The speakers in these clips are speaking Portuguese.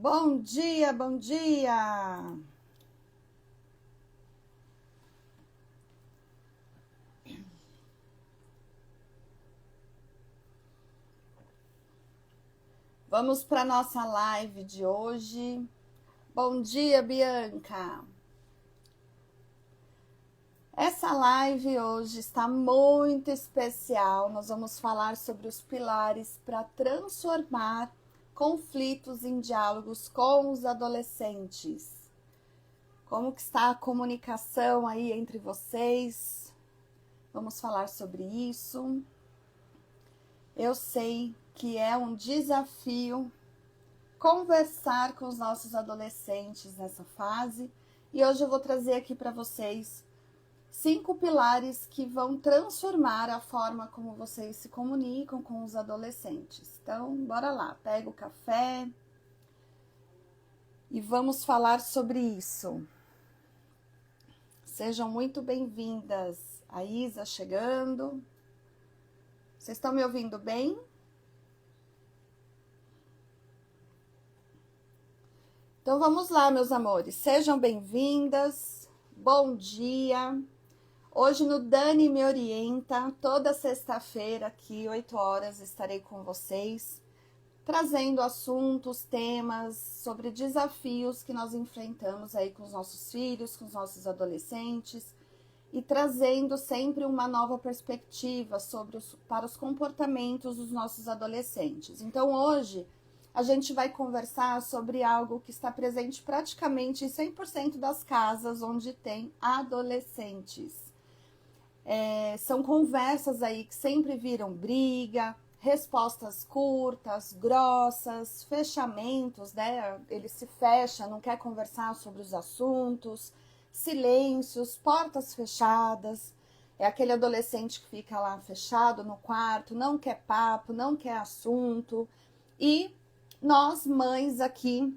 Bom dia, bom dia! Vamos para nossa live de hoje. Bom dia, Bianca! Essa live hoje está muito especial. Nós vamos falar sobre os pilares para transformar conflitos em diálogos com os adolescentes. Como que está a comunicação aí entre vocês? Vamos falar sobre isso. Eu sei que é um desafio conversar com os nossos adolescentes nessa fase, e hoje eu vou trazer aqui para vocês 5 pilares que vão transformar a forma como vocês se comunicam com os adolescentes. Então, bora lá, pega o café e vamos falar sobre isso. Sejam muito bem-vindas. A Isa chegando. Vocês estão me ouvindo bem? Então vamos lá, meus amores. Sejam bem-vindas. Bom dia. Hoje no Dani Me Orienta, toda sexta-feira aqui, 8 horas, estarei com vocês, trazendo assuntos, temas sobre desafios que nós enfrentamos aí com os nossos filhos, com os nossos adolescentes, e trazendo sempre uma nova perspectiva para os comportamentos dos nossos adolescentes. Então hoje a gente vai conversar sobre algo que está presente praticamente em 100% das casas onde tem adolescentes. São conversas aí que sempre viram briga, respostas curtas, grossas, fechamentos, né? Ele se fecha, não quer conversar sobre os assuntos, silêncios, portas fechadas. É aquele adolescente que fica lá fechado no quarto, não quer papo, não quer assunto. E nós, mães, aqui,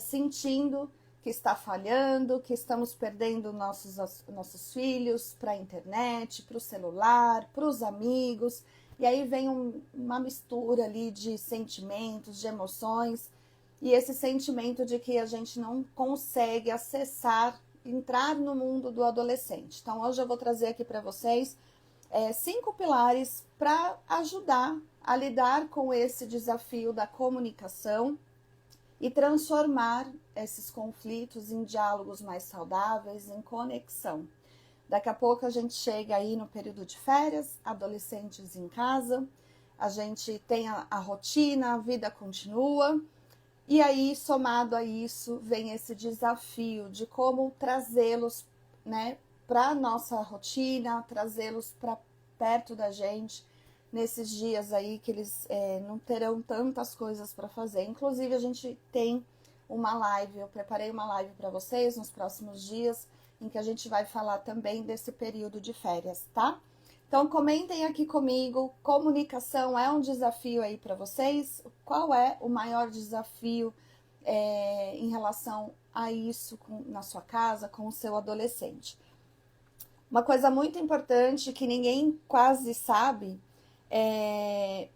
sentindo que está falhando, que estamos perdendo nossos filhos para a internet, para o celular, para os amigos. E aí vem uma mistura ali de sentimentos, de emoções, e esse sentimento de que a gente não consegue acessar, entrar no mundo do adolescente. Então hoje eu vou trazer aqui para vocês 5 pilares para ajudar a lidar com esse desafio da comunicação e transformar esses conflitos em diálogos mais saudáveis, em conexão. Daqui a pouco a gente chega aí no período de férias, adolescentes em casa, a gente tem a rotina, a vida continua, e aí, somado a isso, vem esse desafio de como trazê-los, né, para a nossa rotina, trazê-los para perto da gente, nesses dias aí que eles não terão tantas coisas para fazer. Inclusive, a gente tem uma live, eu preparei uma live para vocês nos próximos dias, em que a gente vai falar também desse período de férias, tá? Então, comentem aqui comigo, comunicação é um desafio aí para vocês? Qual é o maior desafio em relação a isso na sua casa, com o seu adolescente? Uma coisa muito importante que ninguém quase sabe é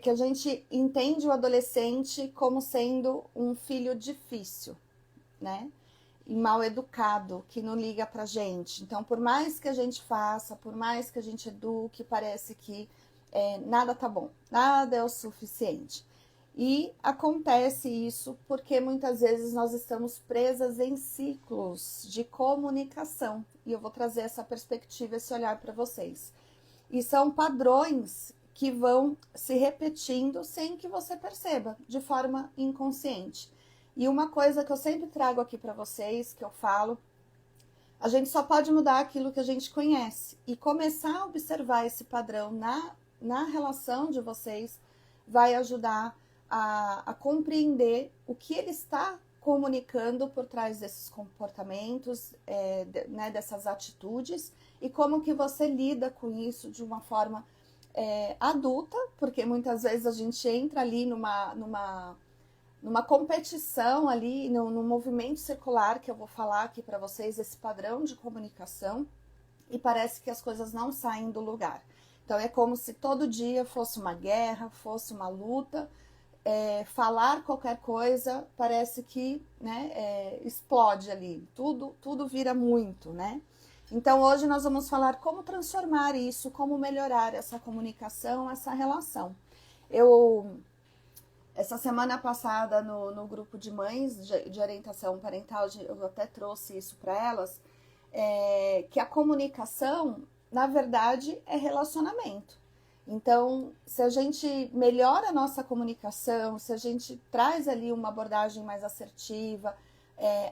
que a gente entende o adolescente como sendo um filho difícil, né? E mal educado, que não liga pra gente. Então, por mais que a gente faça, por mais que a gente eduque, parece que nada tá bom, nada é o suficiente. E acontece isso porque muitas vezes nós estamos presas em ciclos de comunicação. E eu vou trazer essa perspectiva, esse olhar para vocês. E são padrões que vão se repetindo sem que você perceba, de forma inconsciente. E uma coisa que eu sempre trago aqui para vocês, que eu falo, a gente só pode mudar aquilo que a gente conhece. E começar a observar esse padrão na relação de vocês vai ajudar a compreender o que ele está comunicando por trás desses comportamentos, né, dessas atitudes, e como que você lida com isso de uma forma adulta, porque muitas vezes a gente entra ali numa competição ali, num movimento circular, que eu vou falar aqui para vocês, esse padrão de comunicação, e parece que as coisas não saem do lugar. Então é como se todo dia fosse uma guerra, fosse uma luta, falar qualquer coisa parece que, né, explode ali, tudo vira muito, né? Então hoje nós vamos falar como transformar isso, como melhorar essa comunicação, essa relação. Essa semana passada no grupo de mães de orientação parental, eu até trouxe isso para elas, que a comunicação, na verdade, é relacionamento. Então, se a gente melhora a nossa comunicação, se a gente traz ali uma abordagem mais assertiva,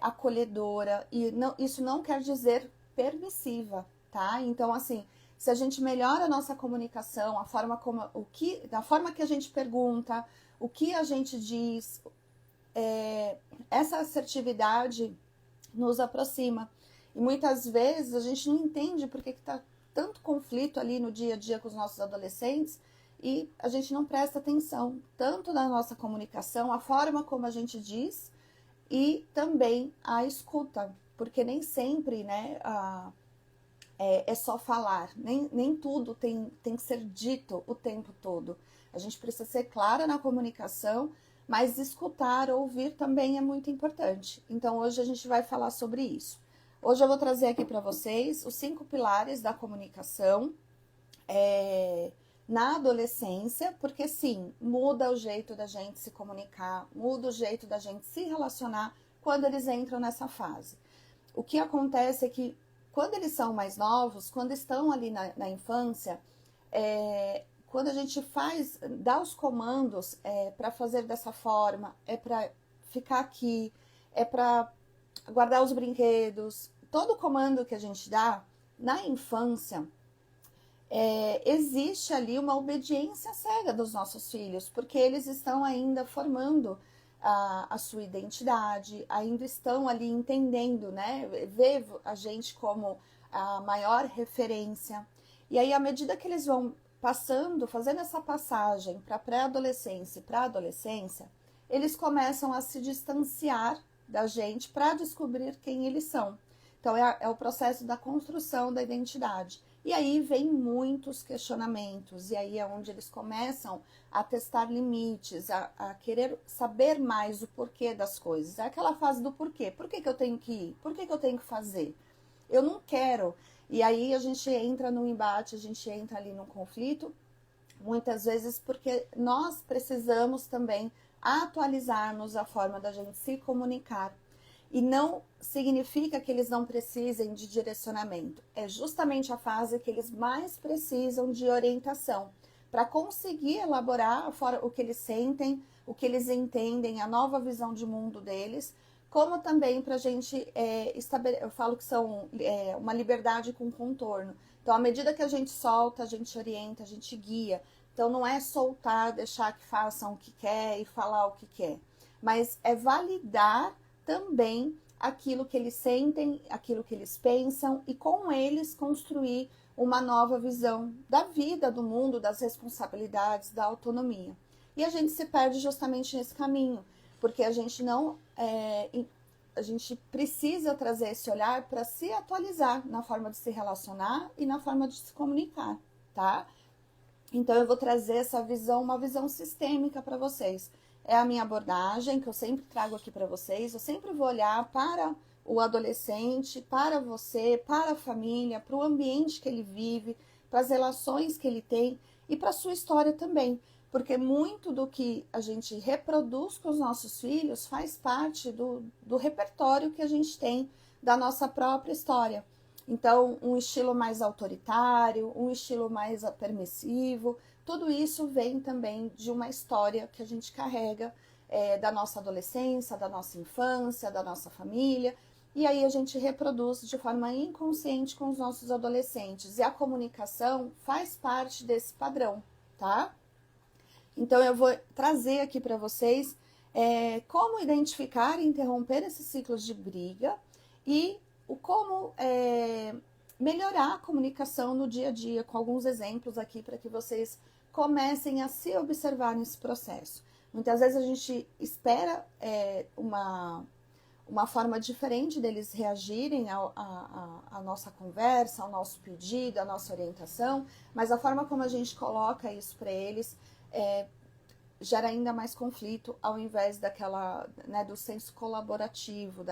acolhedora, e não, isso não quer dizer permissiva, tá? Então, assim, se a gente melhora a nossa comunicação, a forma que a gente pergunta, o que a gente diz, essa assertividade nos aproxima. E muitas vezes a gente não entende por que está tanto conflito ali no dia a dia com os nossos adolescentes e a gente não presta atenção tanto na nossa comunicação, a forma como a gente diz e também a escuta, porque nem sempre, né, é só falar, nem tudo tem que ser dito o tempo todo. A gente precisa ser clara na comunicação, mas escutar, ouvir também é muito importante. Então hoje a gente vai falar sobre isso. Hoje eu vou trazer aqui para vocês os 5 pilares da comunicação na adolescência, porque sim, muda o jeito da gente se comunicar, muda o jeito da gente se relacionar quando eles entram nessa fase. O que acontece é que quando eles são mais novos, quando estão ali na infância, quando a gente dá os comandos para fazer dessa forma, para ficar aqui, para guardar os brinquedos, todo comando que a gente dá na infância, existe ali uma obediência cega dos nossos filhos, porque eles estão ainda formando a sua identidade, ainda estão ali entendendo, né? Vê a gente como a maior referência. E aí, à medida que eles vão fazendo essa passagem para pré-adolescência e para adolescência, eles começam a se distanciar da gente para descobrir quem eles são. Então, é o processo da construção da identidade. E aí vem muitos questionamentos, e aí é onde eles começam a testar limites, a querer saber mais o porquê das coisas. É aquela fase do porquê. Por que eu tenho que ir? Por que eu tenho que fazer? Eu não quero. E aí a gente entra num embate, a gente entra ali num conflito, muitas vezes porque nós precisamos também atualizarmos a forma da gente se comunicar. E não significa que eles não precisem de direcionamento. É justamente a fase que eles mais precisam de orientação para conseguir elaborar o que eles sentem, o que eles entendem, a nova visão de mundo deles, como também para a gente estabelecer, eu falo que são uma liberdade com contorno. Então, à medida que a gente solta, a gente orienta, a gente guia. Então, não é soltar, deixar que façam o que quer e falar o que quer, mas é validar também aquilo que eles sentem, aquilo que eles pensam e com eles construir uma nova visão da vida, do mundo, das responsabilidades, da autonomia. E a gente se perde justamente nesse caminho, porque a gente não a gente precisa trazer esse olhar para se atualizar na forma de se relacionar e na forma de se comunicar, tá? Então eu vou trazer essa visão, uma visão sistêmica para vocês. É a minha abordagem que eu sempre trago aqui para vocês. Eu sempre vou olhar para o adolescente, para você, para a família, para o ambiente que ele vive, para as relações que ele tem e para a sua história também. Porque muito do que a gente reproduz com os nossos filhos faz parte do repertório que a gente tem da nossa própria história. Então, um estilo mais autoritário, um estilo mais permissivo, tudo isso vem também de uma história que a gente carrega da nossa adolescência, da nossa infância, da nossa família, e aí a gente reproduz de forma inconsciente com os nossos adolescentes. E a comunicação faz parte desse padrão, tá? Então eu vou trazer aqui para vocês como identificar e interromper esses ciclos de briga e como melhorar a comunicação no dia a dia, com alguns exemplos aqui para que vocês comecem a se observar nesse processo. Muitas vezes a gente espera uma forma diferente deles reagirem à nossa conversa, ao nosso pedido, à nossa orientação, mas a forma como a gente coloca isso para eles gera ainda mais conflito ao invés né, do senso colaborativo,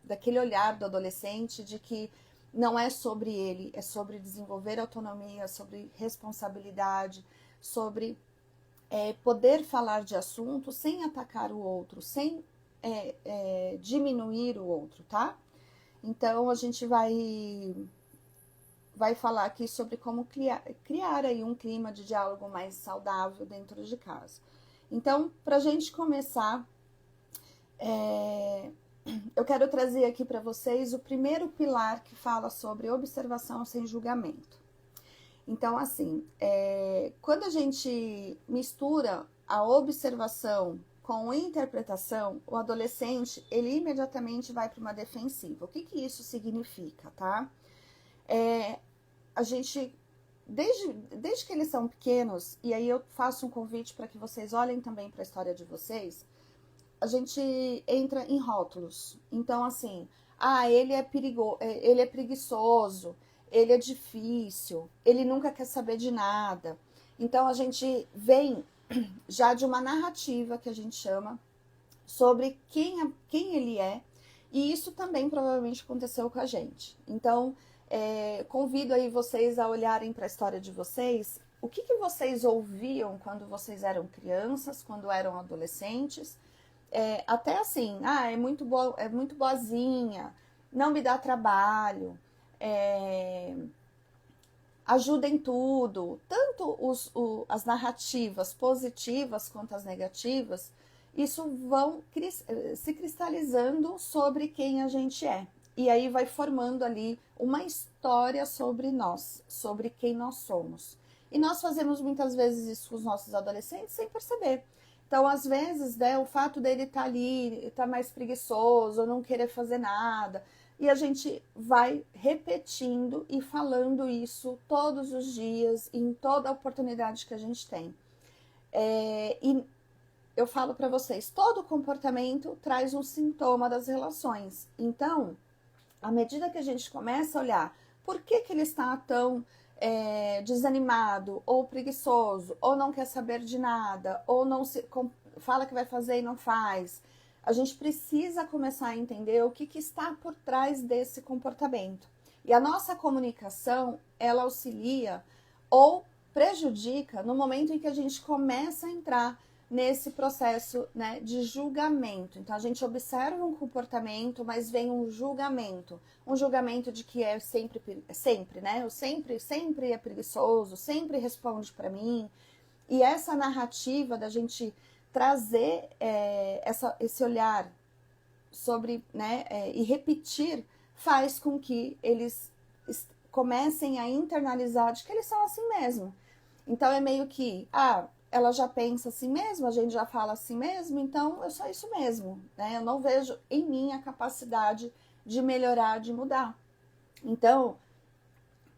daquele olhar do adolescente de que não é sobre ele, é sobre desenvolver autonomia, sobre responsabilidade, sobre poder falar de assunto sem atacar o outro, sem diminuir o outro, tá? Então a gente vai falar aqui sobre como criar aí um clima de diálogo mais saudável dentro de casa. Então, para a gente começar, eu quero trazer aqui para vocês o primeiro pilar que fala sobre observação sem julgamento. Então, assim, quando a gente mistura a observação com a interpretação, o adolescente, ele imediatamente vai para uma defensiva. O que isso significa, tá? A gente, desde que eles são pequenos, e aí eu faço um convite para que vocês olhem também para a história de vocês, a gente entra em rótulos. Então, assim, ele é ele é preguiçoso, ele é difícil, ele nunca quer saber de nada. Então, a gente vem já de uma narrativa que a gente chama sobre quem ele é, e isso também provavelmente aconteceu com a gente. Então, convido aí vocês a olharem para a história de vocês, o que vocês ouviam quando vocês eram crianças, quando eram adolescentes, até assim, é muito boazinha, não me dá trabalho, ajuda em tudo. Tanto as narrativas positivas quanto as negativas, isso vão se cristalizando sobre quem a gente é. E aí vai formando ali uma história sobre nós, sobre quem nós somos. E nós fazemos muitas vezes isso com os nossos adolescentes sem perceber. Então, às vezes, né, o fato dele estar ali, estar mais preguiçoso, não querer fazer nada, e a gente vai repetindo e falando isso todos os dias, em toda a oportunidade que a gente tem. E eu falo para vocês, todo comportamento traz um sintoma das relações. Então, à medida que a gente começa a olhar por que ele está tão desanimado, ou preguiçoso, ou não quer saber de nada, ou não fala que vai fazer e não faz, a gente precisa começar a entender o que está por trás desse comportamento. E a nossa comunicação, ela auxilia ou prejudica no momento em que a gente começa a entrar nesse processo, né, de julgamento. Então, a gente observa um comportamento, mas vem um julgamento de que é sempre, né? Eu sempre é preguiçoso, sempre responde para mim. E essa narrativa da gente trazer esse olhar sobre, né, e repetir, faz com que eles comecem a internalizar de que eles são assim mesmo. Então, é meio que, ela já pensa assim mesmo, a gente já fala assim mesmo, então eu sou isso mesmo, né? Eu não vejo em mim a capacidade de melhorar, de mudar. Então,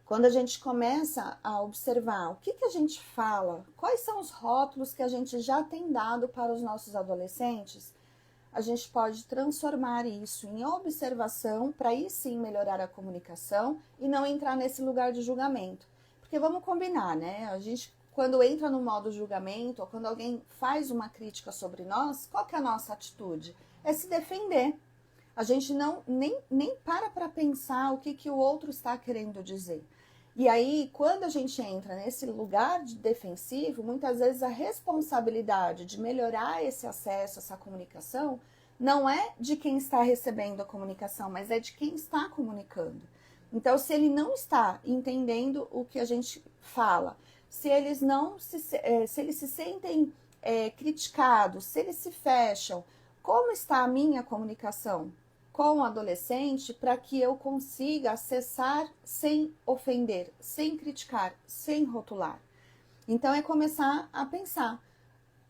quando a gente começa a observar o que a gente fala, quais são os rótulos que a gente já tem dado para os nossos adolescentes, a gente pode transformar isso em observação para aí sim melhorar a comunicação e não entrar nesse lugar de julgamento. Porque vamos combinar, né? A gente, quando entra no modo julgamento, ou quando alguém faz uma crítica sobre nós, qual que é a nossa atitude? É se defender. A gente nem para pensar o que o outro está querendo dizer. E aí, quando a gente entra nesse lugar de defensivo, muitas vezes a responsabilidade de melhorar esse acesso, essa comunicação, não é de quem está recebendo a comunicação, mas é de quem está comunicando. Então, se ele não está entendendo o que a gente fala, se eles se sentem criticados, se eles se fecham, como está a minha comunicação com o adolescente para que eu consiga acessar sem ofender, sem criticar, sem rotular? Então, é começar a pensar.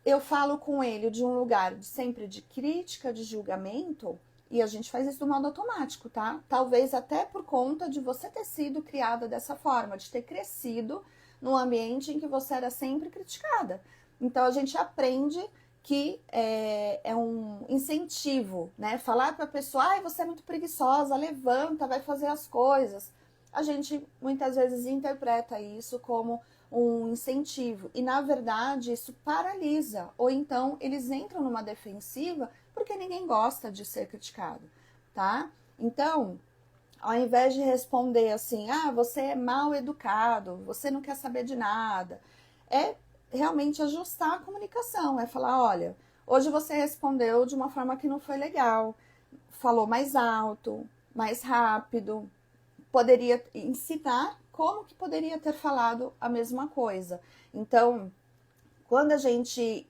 Eu falo com ele de um lugar sempre de crítica, de julgamento, e a gente faz isso do modo automático, tá? Talvez até por conta de você ter sido criada dessa forma, de ter crescido num ambiente em que você era sempre criticada. Então, a gente aprende que é um incentivo, né? Falar para a pessoa, você é muito preguiçosa, levanta, vai fazer as coisas. A gente muitas vezes interpreta isso como um incentivo. E na verdade isso paralisa, ou então eles entram numa defensiva porque ninguém gosta de ser criticado, tá? Então, ao invés de responder assim, ah, você é mal educado, você não quer saber de nada, é realmente ajustar a comunicação, é falar, olha, hoje você respondeu de uma forma que não foi legal, falou mais alto, mais rápido, poderia ensinar como que poderia ter falado a mesma coisa. Então, quando a gente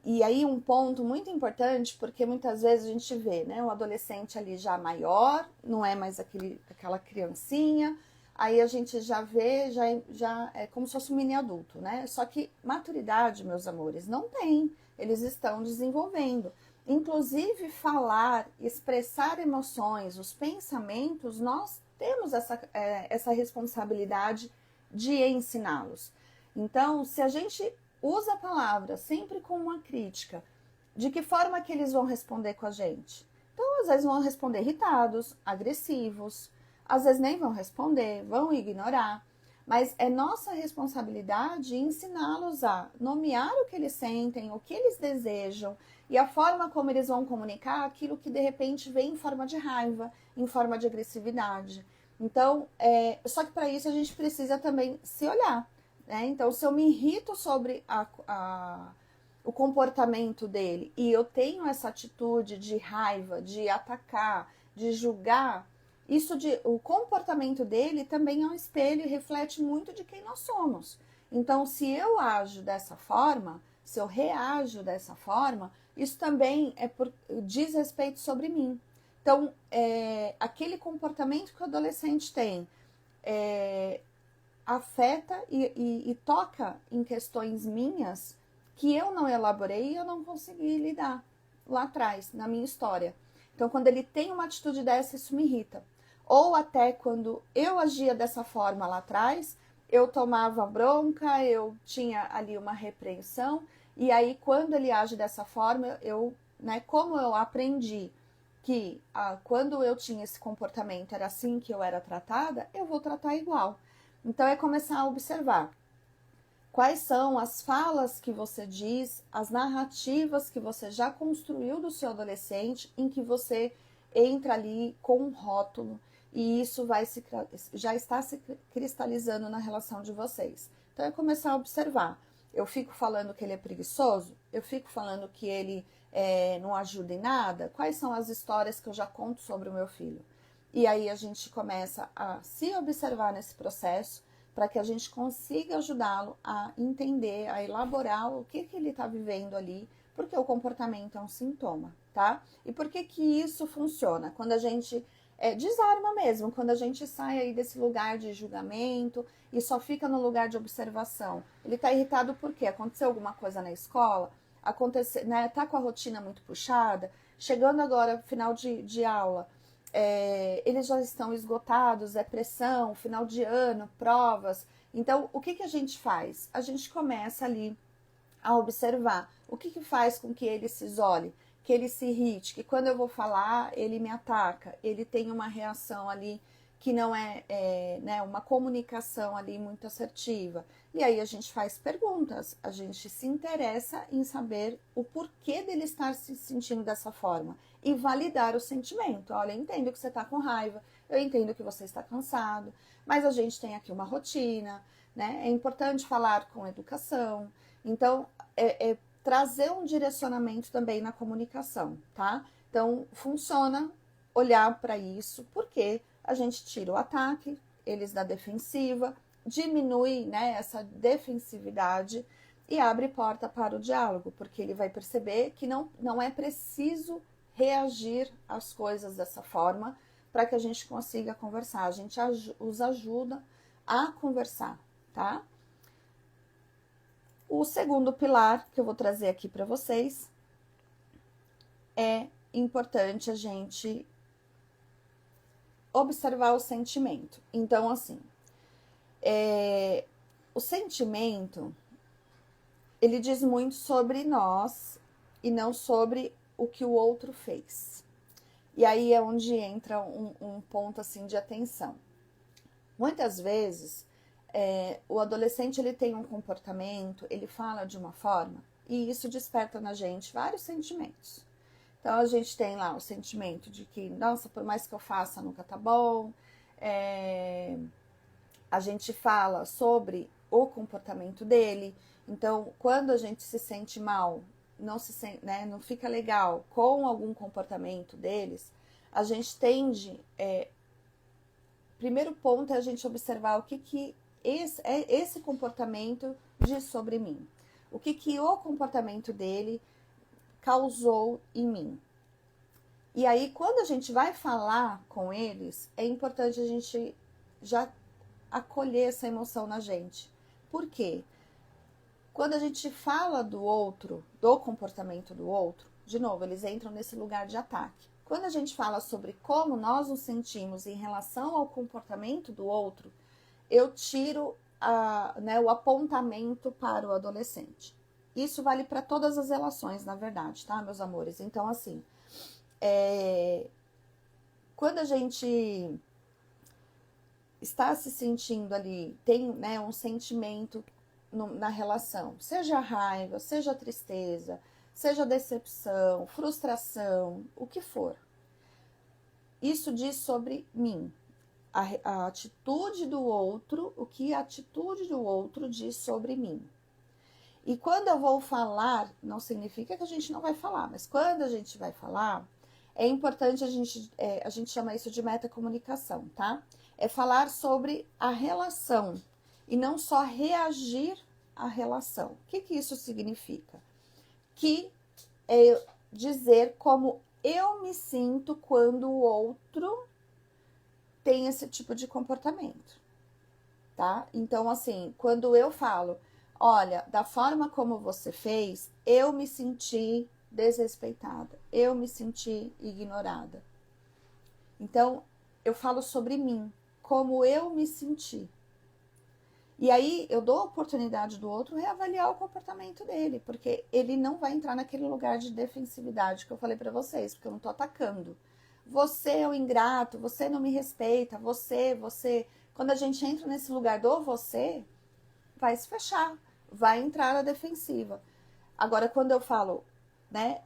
e aí um ponto muito importante, porque muitas vezes a gente vê, né, o adolescente ali já maior, não é mais aquela criancinha, aí a gente já vê, já é como se fosse um mini adulto, né? Só que maturidade, meus amores, não tem, eles estão desenvolvendo. Inclusive falar, expressar emoções, os pensamentos, nós temos essa responsabilidade de ensiná-los. Então, se a gente usa a palavra sempre com uma crítica, de que forma que eles vão responder com a gente? Então, às vezes vão responder irritados, agressivos, às vezes nem vão responder, vão ignorar, mas é nossa responsabilidade ensiná-los a nomear o que eles sentem, o que eles desejam e a forma como eles vão comunicar aquilo que de repente vem em forma de raiva, em forma de agressividade. Então, só que para isso a gente precisa também se olhar. Então, se eu me irrito sobre o comportamento dele e eu tenho essa atitude de raiva, de atacar, de julgar, o comportamento dele também é um espelho e reflete muito de quem nós somos. Então, se eu ajo dessa forma, se eu reajo dessa forma, isso também diz respeito sobre mim. Então, aquele comportamento que o adolescente tem, afeta e toca em questões minhas que eu não elaborei e eu não consegui lidar lá atrás, na minha história. Então, quando ele tem uma atitude dessa, isso me irrita. Ou até quando eu agia dessa forma lá atrás, eu tomava bronca, eu tinha ali uma repreensão, e aí quando ele age dessa forma, como eu aprendi que quando eu tinha esse comportamento era assim que eu era tratada, eu vou tratar igual. Então, é começar a observar quais são as falas que você diz, as narrativas que você já construiu do seu adolescente, em que você entra ali com um rótulo e isso já está se cristalizando na relação de vocês. Então, é começar a observar. Eu fico falando que ele é preguiçoso? Eu fico falando que ele não ajuda em nada? Quais são as histórias que eu já conto sobre o meu filho? E aí a gente começa a se observar nesse processo para que a gente consiga ajudá-lo a entender, a elaborar o que ele está vivendo ali, porque o comportamento é um sintoma, tá? E por que isso funciona? Quando a gente desarma mesmo, quando a gente sai aí desse lugar de julgamento e só fica no lugar de observação. Ele está irritado porque aconteceu alguma coisa na escola, tá com a rotina muito puxada, chegando agora final de aula, eles já estão esgotados, pressão, final de ano, provas. Então, o que a gente faz? A gente começa ali a observar o que faz com que ele se isole, que ele se irrite, que quando eu vou falar, ele me ataca, ele tem uma reação ali que não uma comunicação ali muito assertiva. E aí a gente faz perguntas, a gente se interessa em saber o porquê dele estar se sentindo dessa forma e validar o sentimento. Olha, eu entendo que você está com raiva, eu entendo que você está cansado, mas a gente tem aqui uma rotina, né? É importante falar com educação. Então, trazer um direcionamento também na comunicação, tá? Então, funciona olhar para isso, porque a gente tira o ataque, eles da defensiva, diminui, né, essa defensividade e abre porta para o diálogo, porque ele vai perceber que não é preciso reagir às coisas dessa forma para que a gente consiga conversar. A gente os ajuda a conversar, tá? O segundo pilar que eu vou trazer aqui para vocês é importante a gente observar o sentimento. Então, assim, o sentimento, ele diz muito sobre nós e não sobre o que o outro fez. E aí é onde entra um ponto, assim, de atenção. Muitas vezes, o adolescente ele tem um comportamento, ele fala de uma forma, e isso desperta na gente vários sentimentos. Então a gente tem lá o sentimento de que, nossa, por mais que eu faça, nunca tá bom. A gente fala sobre o comportamento dele. Então, quando a gente se sente mal, não se sente, né, não fica legal com algum comportamento deles, a gente tende. Primeiro ponto é a gente observar o que esse comportamento diz sobre mim. O que o comportamento dele causou em mim. E aí, quando a gente vai falar com eles, é importante a gente já acolher essa emoção na gente. Por quê? Quando a gente fala do outro, do comportamento do outro, de novo, eles entram nesse lugar de ataque. Quando a gente fala sobre como nós nos sentimos em relação ao comportamento do outro, eu tiro o apontamento para o adolescente. Isso vale para todas as relações, na verdade, tá, meus amores? Então, assim, quando a gente está se sentindo ali, tem, né, um sentimento na relação, seja raiva, seja tristeza, seja decepção, frustração, o que for. Isso diz sobre mim. A atitude do outro, o que a atitude do outro diz sobre mim. E quando eu vou falar, não significa que a gente não vai falar, mas quando a gente vai falar, é importante a gente chama isso de metacomunicação, tá? É falar sobre a relação e não só reagir à relação. O que isso significa? Que é dizer como eu me sinto quando o outro tem esse tipo de comportamento, tá? Então, assim, quando eu falo, olha, da forma como você fez, eu me senti desrespeitada, eu me senti ignorada. Então, eu falo sobre mim, como eu me senti. E aí, eu dou a oportunidade do outro reavaliar o comportamento dele, porque ele não vai entrar naquele lugar de defensividade que eu falei pra vocês, porque eu não tô atacando. Você é o ingrato, você não me respeita, você. Quando a gente entra nesse lugar do você, vai se fechar, vai entrar na defensiva. Agora, quando eu falo, né,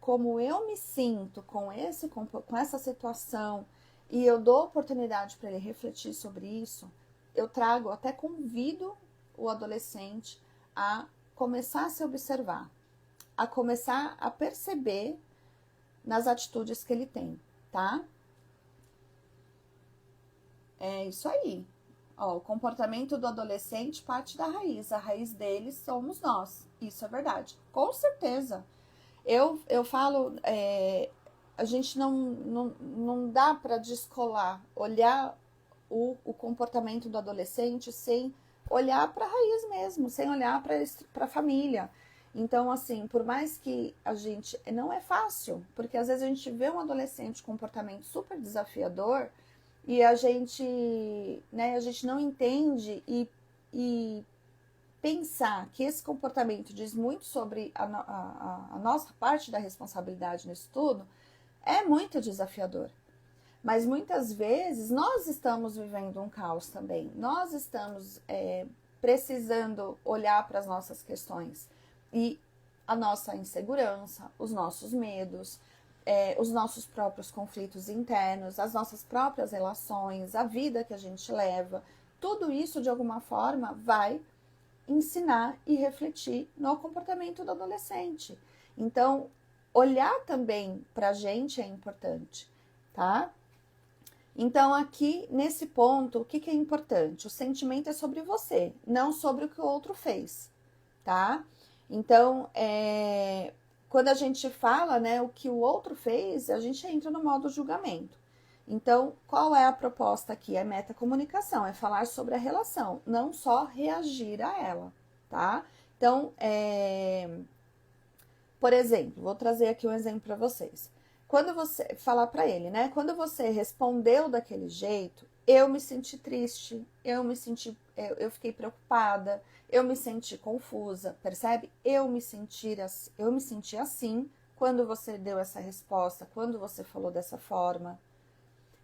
como eu me sinto com essa situação e eu dou oportunidade para ele refletir sobre isso, eu trago, até convido o adolescente a começar a se observar, a começar a perceber nas atitudes que ele tem, tá? É isso aí. Ó, o comportamento do adolescente parte da raiz. A raiz deles somos nós. Isso é verdade. Com certeza. Eu falo, a gente não dá para descolar, olhar o comportamento do adolescente sem olhar para a raiz mesmo, sem olhar para a família. Então, assim, por mais que a gente. Não é fácil, porque às vezes a gente vê um adolescente com comportamento super desafiador e a gente não entende e pensar que esse comportamento diz muito sobre a nossa parte da responsabilidade nisso tudo é muito desafiador. Mas muitas vezes nós estamos vivendo um caos também. Nós estamos precisando olhar para as nossas questões e a nossa insegurança, os nossos medos, os nossos próprios conflitos internos, as nossas próprias relações, a vida que a gente leva. Tudo isso, de alguma forma, vai ensinar e refletir no comportamento do adolescente. Então, olhar também para a gente é importante, tá? Então, aqui, nesse ponto, o que é importante? O sentimento é sobre você, não sobre o que o outro fez, tá? Então, quando a gente fala, né, o que o outro fez, a gente entra no modo julgamento. Então, qual é a proposta aqui? É metacomunicação, é falar sobre a relação, não só reagir a ela, tá? Então, por exemplo, vou trazer aqui um exemplo para vocês. Quando você falar para ele, né? Quando você respondeu daquele jeito, eu me senti triste, eu fiquei preocupada, eu me senti confusa, percebe? Eu me senti assim quando você deu essa resposta, quando você falou dessa forma.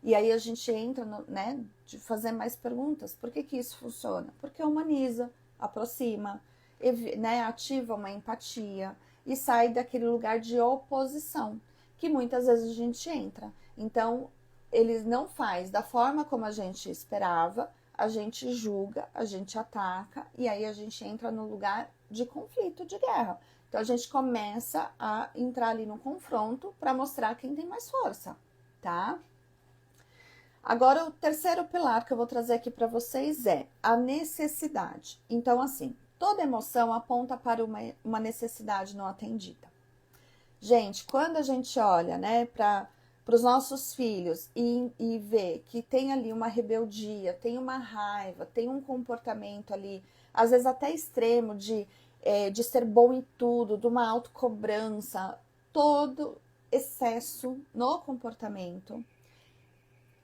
E aí a gente entra, né, de fazer mais perguntas. Por que isso funciona? Porque humaniza, aproxima, né, ativa uma empatia e sai daquele lugar de oposição, que muitas vezes a gente entra. Então, ele não faz da forma como a gente esperava, a gente julga, a gente ataca, e aí a gente entra no lugar de conflito, de guerra. Então, a gente começa a entrar ali no confronto para mostrar quem tem mais força, tá? Agora, o terceiro pilar que eu vou trazer aqui para vocês é a necessidade. Então, assim, toda emoção aponta para uma necessidade não atendida. Gente, quando a gente olha, né, para os nossos filhos e vê que tem ali uma rebeldia, tem uma raiva, tem um comportamento ali, às vezes até extremo, de ser bom em tudo, de uma autocobrança, todo excesso no comportamento,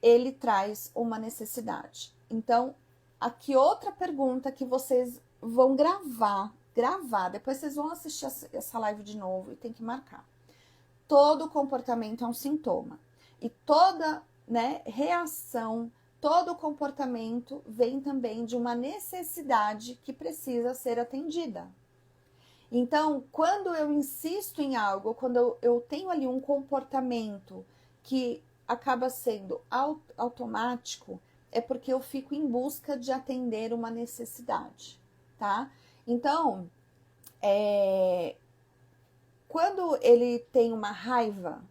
ele traz uma necessidade. Então, aqui outra pergunta que vocês vão gravar, depois vocês vão assistir essa live de novo e tem que marcar. Todo comportamento é um sintoma. E toda, né, reação, todo comportamento vem também de uma necessidade que precisa ser atendida. Então, quando eu insisto em algo, quando eu tenho ali um comportamento que acaba sendo automático, é porque eu fico em busca de atender uma necessidade, tá? Então, quando ele tem uma raiva,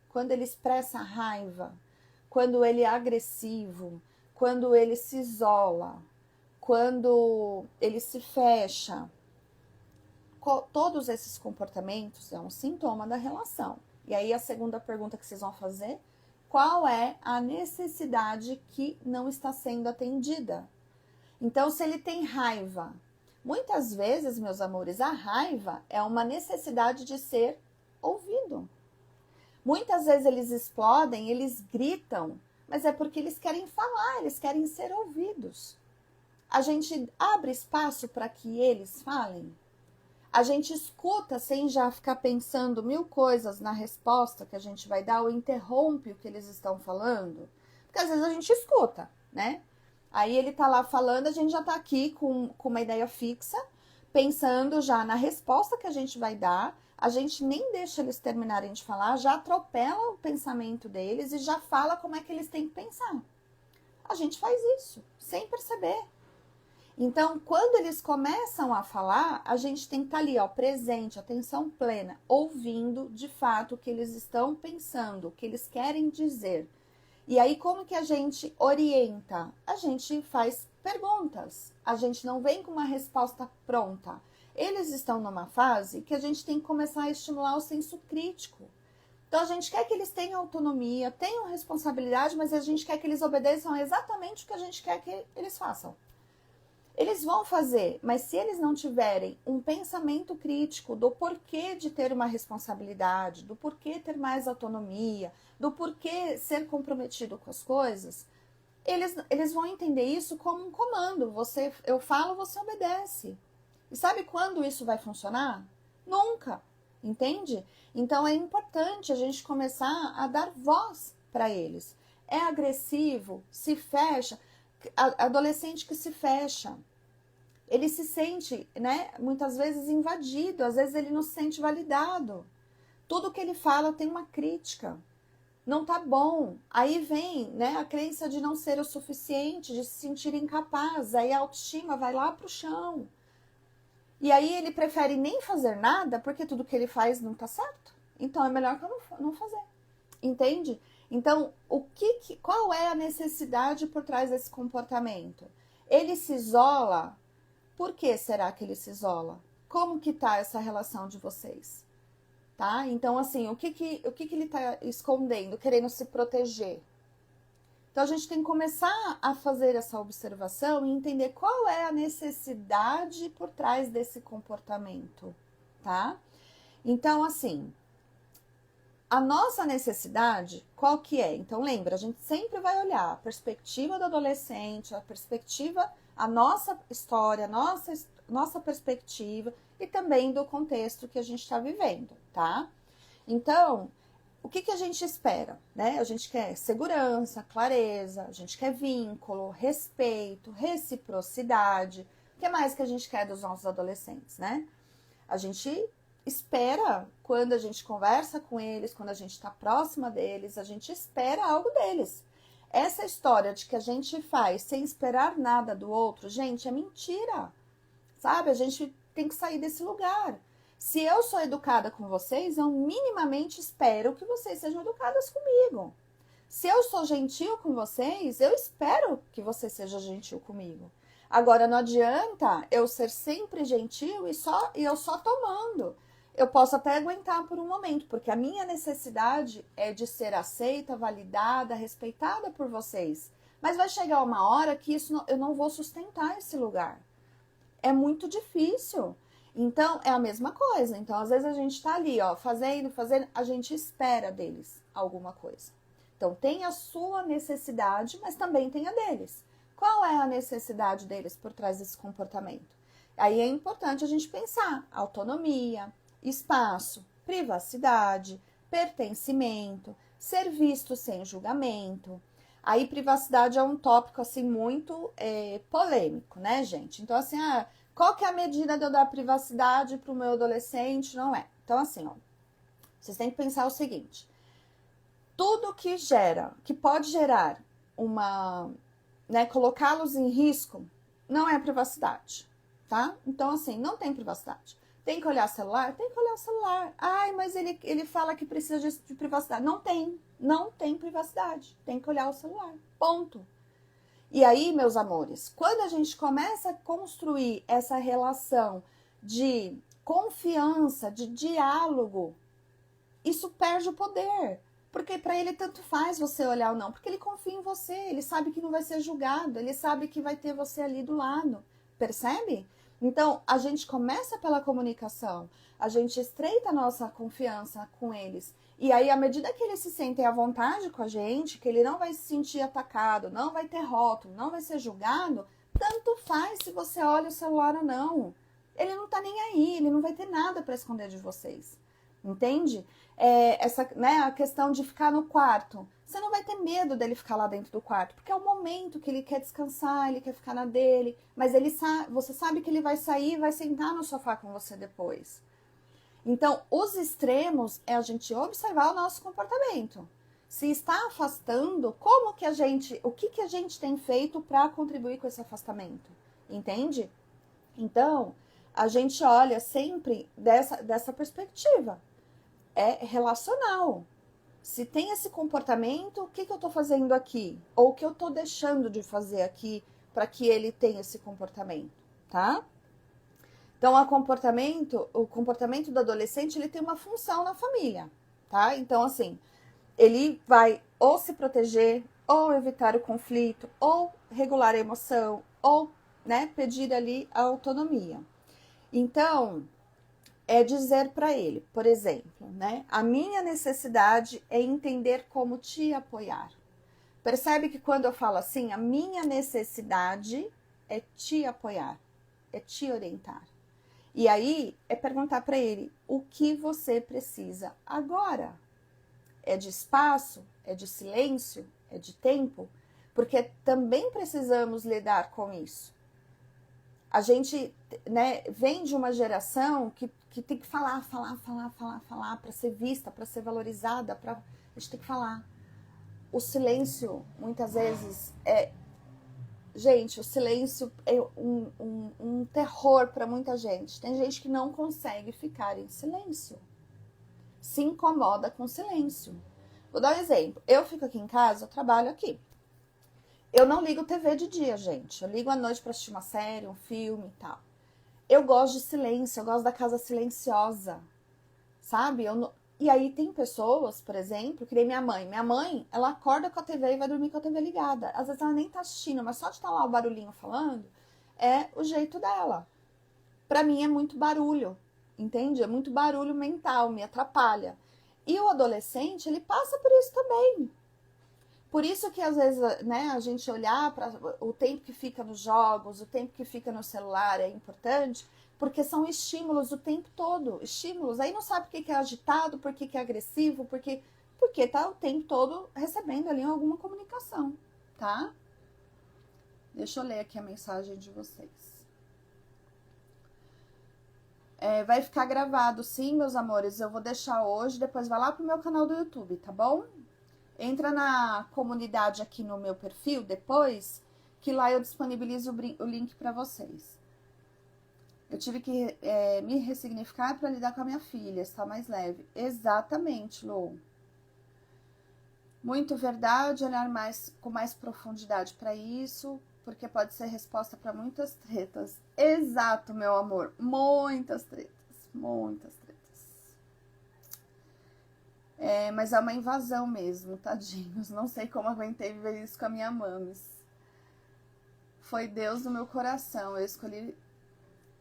quando ele expressa raiva, quando ele é agressivo, quando ele se isola, quando ele se fecha, todos esses comportamentos é um sintoma da relação. E aí a segunda pergunta que vocês vão fazer, qual é a necessidade que não está sendo atendida? Então, se ele tem raiva, muitas vezes, meus amores, a raiva é uma necessidade de ser ouvido. Muitas vezes eles explodem, eles gritam, mas é porque eles querem falar, eles querem ser ouvidos. A gente abre espaço para que eles falem. A gente escuta sem já ficar pensando mil coisas na resposta que a gente vai dar ou interrompe o que eles estão falando. Porque às vezes a gente escuta, né? Aí ele tá lá falando, a gente já tá aqui com uma ideia fixa, pensando já na resposta que a gente vai dar. A gente nem deixa eles terminarem de falar, já atropela o pensamento deles e já fala como é que eles têm que pensar. A gente faz isso, sem perceber. Então, quando eles começam a falar, a gente tem que estar ali, ó, presente, atenção plena, ouvindo de fato o que eles estão pensando, o que eles querem dizer. E aí, como que a gente orienta? A gente faz perguntas, a gente não vem com uma resposta pronta. Eles estão numa fase que a gente tem que começar a estimular o senso crítico. Então, a gente quer que eles tenham autonomia, tenham responsabilidade, mas a gente quer que eles obedeçam exatamente o que a gente quer que eles façam. Eles vão fazer, mas se eles não tiverem um pensamento crítico do porquê de ter uma responsabilidade, do porquê ter mais autonomia, do porquê ser comprometido com as coisas, eles vão entender isso como um comando. Eu falo, você obedece. E sabe quando isso vai funcionar? Nunca, entende? Então é importante a gente começar a dar voz para eles. É agressivo, se fecha. Adolescente que se fecha, ele se sente, né, muitas vezes invadido, às vezes ele não se sente validado. Tudo que ele fala tem uma crítica. Não tá bom. Aí vem, né, a crença de não ser o suficiente, de se sentir incapaz. Aí a autoestima vai lá pro chão. E aí ele prefere nem fazer nada porque tudo que ele faz não tá certo. Então é melhor que eu não fazer. Entende? Então, qual é a necessidade por trás desse comportamento? Ele se isola. Por que será que ele se isola? Como que tá essa relação de vocês? Tá? Então, assim, o que ele tá escondendo, querendo se proteger? Então, a gente tem que começar a fazer essa observação e entender qual é a necessidade por trás desse comportamento, tá? Então, assim, a nossa necessidade, qual que é? Então, lembra, a gente sempre vai olhar a perspectiva do adolescente, a nossa história, nossa perspectiva e também do contexto que a gente está vivendo, tá? Então, o que a gente espera, né? A gente quer segurança, clareza, a gente quer vínculo, respeito, reciprocidade. O que mais que a gente quer dos nossos adolescentes, né? A gente espera, quando a gente conversa com eles, quando a gente está próxima deles, a gente espera algo deles. Essa história de que a gente faz sem esperar nada do outro, gente, é mentira, sabe? A gente tem que sair desse lugar. Se eu sou educada com vocês, eu minimamente espero que vocês sejam educadas comigo. Se eu sou gentil com vocês, eu espero que você seja gentil comigo. Agora, não adianta eu ser sempre gentil e eu só tomando. Eu posso até aguentar por um momento, porque a minha necessidade é de ser aceita, validada, respeitada por vocês. Mas vai chegar uma hora que eu não vou sustentar esse lugar. É muito difícil. Então, é a mesma coisa. Então, às vezes a gente tá ali, ó, fazendo, a gente espera deles alguma coisa. Então, tem a sua necessidade, mas também tem a deles. Qual é a necessidade deles por trás desse comportamento? Aí é importante a gente pensar autonomia, espaço, privacidade, pertencimento, ser visto sem julgamento. Aí, privacidade é um tópico, assim, muito polêmico, né, gente? Então, assim, qual que é a medida de eu dar privacidade para o meu adolescente? Não é. Então, assim, ó, vocês têm que pensar o seguinte. Tudo que pode gerar né, colocá-los em risco, não é privacidade, tá? Então, assim, não tem privacidade. Tem que olhar celular? Tem que olhar celular. Ai, mas ele fala que precisa de privacidade. Não tem privacidade. Tem que olhar o celular. Ponto. E aí, meus amores, quando a gente começa a construir essa relação de confiança, de diálogo, isso perde o poder. Porque para ele tanto faz você olhar ou não, porque ele confia em você, ele sabe que não vai ser julgado, ele sabe que vai ter você ali do lado. Percebe? Então, a gente começa pela comunicação, a gente estreita a nossa confiança com eles. E aí, à medida que eles se sentem à vontade com a gente, que ele não vai se sentir atacado, não vai ter rótulo, não vai ser julgado, tanto faz se você olha o celular ou não. Ele não tá nem aí, ele não vai ter nada para esconder de vocês. Entende? Né, a questão de ficar no quarto. Você não vai ter medo dele ficar lá dentro do quarto, porque é o momento que ele quer descansar, ele quer ficar na dele, mas você sabe que ele vai sair e vai sentar no sofá com você depois. Então, os extremos é a gente observar o nosso comportamento. Se está afastando, o que a gente tem feito para contribuir com esse afastamento? Entende? Então, a gente olha sempre dessa perspectiva. É relacional. Se tem esse comportamento, o que eu estou fazendo aqui? Ou o que eu estou deixando de fazer aqui para que ele tenha esse comportamento, tá? Então, o comportamento do adolescente, ele tem uma função na família, tá? Então, assim, ele vai ou se proteger, ou evitar o conflito, ou regular a emoção, ou, né, pedir ali a autonomia. Então, é dizer para ele, por exemplo, né? A minha necessidade é entender como te apoiar. Percebe que quando eu falo assim, a minha necessidade é te apoiar, é te orientar. E aí é perguntar para ele o que você precisa agora. É de espaço? É de silêncio? É de tempo? Porque também precisamos lidar com isso. A gente, né, vem de uma geração que tem que falar para ser vista, para ser valorizada, a gente tem que falar. O silêncio, muitas vezes, gente, o silêncio é um terror para muita gente. Tem gente que não consegue ficar em silêncio. Se incomoda com silêncio. Vou dar um exemplo. Eu fico aqui em casa, eu trabalho aqui. Eu não ligo TV de dia, gente. Eu ligo à noite para assistir uma série, um filme e tal. Eu gosto de silêncio, eu gosto da casa silenciosa, sabe? E aí tem pessoas, por exemplo, que nem minha mãe. Minha mãe, ela acorda com a TV e vai dormir com a TV ligada. Às vezes ela nem tá assistindo, mas só de estar lá o barulhinho falando, é o jeito dela. Pra mim é muito barulho, entende? É muito barulho mental, me atrapalha. E o adolescente, ele passa por isso também. Por isso que às vezes, né, a gente olhar para o tempo que fica nos jogos, o tempo que fica no celular é importante, porque são estímulos o tempo todo, estímulos. Aí não sabe por que é agitado, por que é agressivo, porque porque tá o tempo todo recebendo ali alguma comunicação, tá? Deixa eu ler aqui a mensagem de vocês. Vai ficar gravado, sim, meus amores. Eu vou deixar hoje, depois vai lá pro meu canal do YouTube, tá bom? Entra na comunidade aqui no meu perfil depois, que lá eu disponibilizo o link para vocês. Eu tive que me ressignificar para lidar com a minha filha, estar mais leve. Exatamente, Lu. Muito verdade, olhar com mais profundidade para isso, porque pode ser resposta para muitas tretas. Exato, meu amor. Muitas tretas, muitas tretas. Mas é uma invasão mesmo, tadinhos. Não sei como aguentei viver isso com a minha mames. Foi Deus no meu coração. Eu escolhi